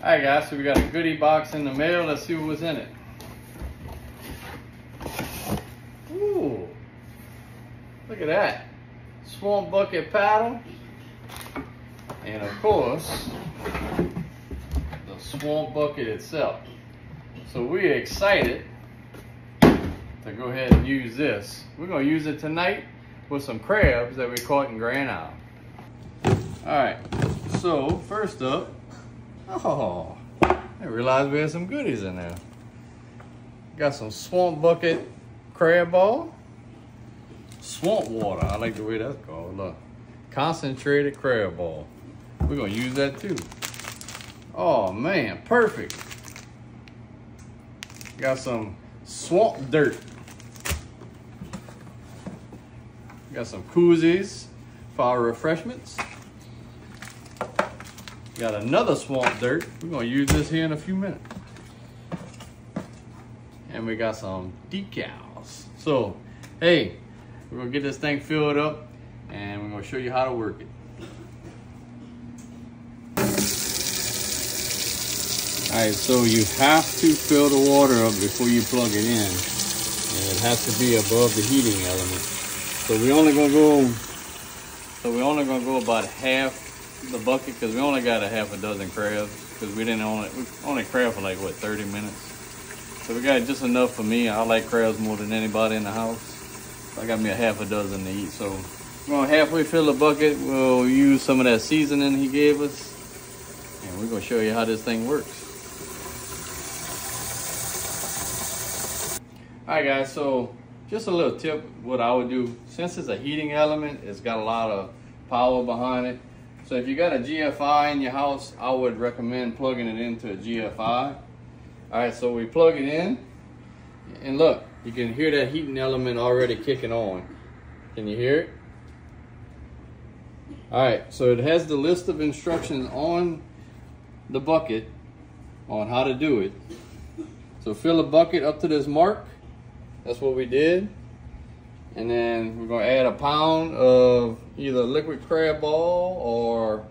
Alright guys, so we got a goodie box in the mail. Let's see what's in it. Ooh, look at that. Swamp bucket paddle. And of course, the swamp bucket itself. So we're excited to go ahead and use this. We're gonna use it tonight with some crabs that we caught in Grand Isle. Alright, so first up, oh, I realized we had some goodies in there. Got some swamp bucket crab ball. Swamp water, I like the way that's called. Look, concentrated crab ball. We're gonna use that too. Oh man, perfect. Got some swamp dirt. Got some koozies for our refreshments. Got another swamp dirt. We're gonna use this here in a few minutes. And we got some decals. So, hey, we're gonna get this thing filled up and we're gonna show you how to work it. All right, so you have to fill the water up before you plug it in. And it has to be above the heating element. So we're only gonna go about half the bucket because we only got a half a dozen crabs because we only crab for like what, 30 minutes. So we got just enough for me. I like crabs more than anybody in the house. So I got me a half a dozen to eat. So we're gonna halfway fill the bucket. We'll use some of that seasoning he gave us. And we're gonna show you how this thing works. All right guys, so just a little tip what I would do. Since it's a heating element, it's got a lot of power behind it. So if you got a GFI in your house, I would recommend plugging it into a GFI. All right, so we plug it in, and look, you can hear that heating element already kicking on. Can you hear it? All right, so it has the list of instructions on the bucket on how to do it. So fill the bucket up to this mark. That's what we did. And then we're gonna add a pound of either liquid crab ball or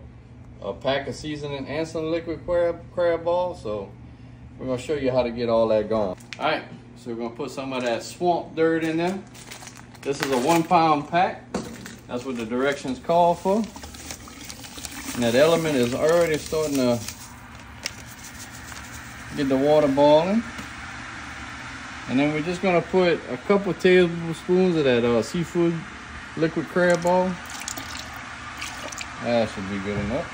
a pack of seasoning and some liquid crab ball. So we're gonna show you how to get all that going. All right, so we're gonna put some of that swamp dirt in there. This is a 1 pound pack. That's what the directions call for. And that element is already starting to get the water boiling. And then we're just gonna put a couple tablespoons of that seafood liquid crab ball. That should be good enough.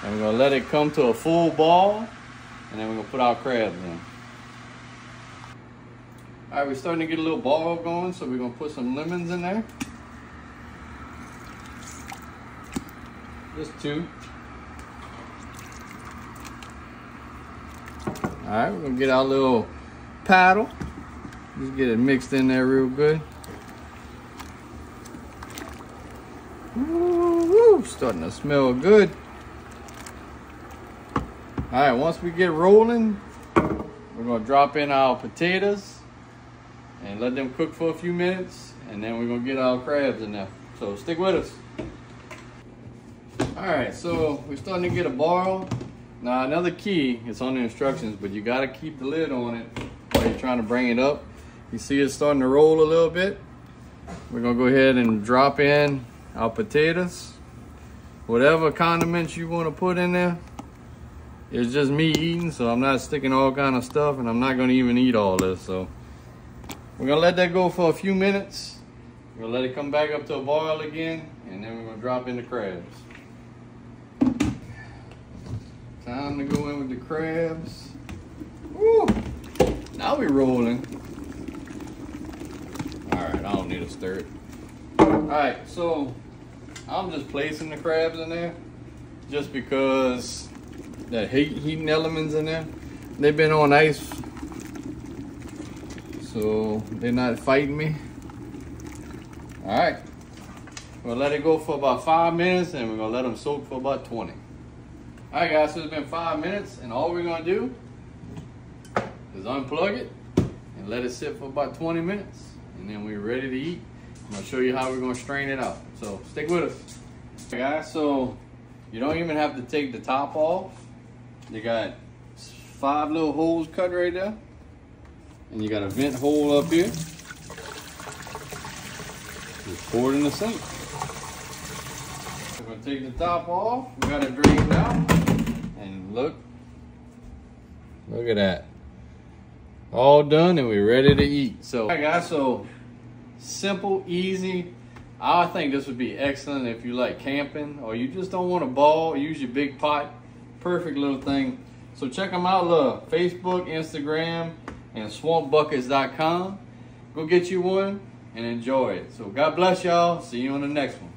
And we're gonna let it come to a full ball, and then we're gonna put our crabs in. All right, we're starting to get a little ball going, so we're gonna put some lemons in there. Just 2. All right, we're gonna get our little paddle. Just get it mixed in there real good. Woo, starting to smell good. All right, once we get rolling, we're gonna drop in our potatoes and let them cook for a few minutes, and then we're gonna get our crabs in there. So stick with us. All right, so we're starting to get a boil. Now another key, it's on the instructions, but you gotta keep the lid on it while you're trying to bring it up. You see it's starting to roll a little bit. We're gonna go ahead and drop in our potatoes. Whatever condiments you wanna put in there. It's just me eating, so I'm not sticking all kind of stuff, and I'm not gonna even eat all this. So we're gonna let that go for a few minutes. We're gonna let it come back up to a boil again, and then we're gonna drop in the crabs. Time to go in with the crabs. Woo! Now we're rolling. All right, I don't need to stir it. All right, so I'm just placing the crabs in there just because that heating elements in there. They've been on ice, so they're not fighting me. All right, we'll let it go for about 5 minutes, and we're gonna let them soak for about 20. All right, guys, so it's been 5 minutes, and all we're gonna do is unplug it and let it sit for about 20 minutes, and then we're ready to eat. I'm gonna show you how we're gonna strain it out. So stick with us. Okay, guys, so you don't even have to take the top off. You got 5 little holes cut right there. And you got a vent hole up here. Just pour it in the sink. We're gonna take the top off. We got it drained out. And look at that. All done and we're ready to eat. So, all right guys, so simple, easy. I think this would be excellent if you like camping or you just don't want a ball, use your big pot. Perfect little thing. So check them out, look, Facebook, Instagram, and swampbuckets.com. Go get you one and enjoy it. So God bless y'all. See you on the next one.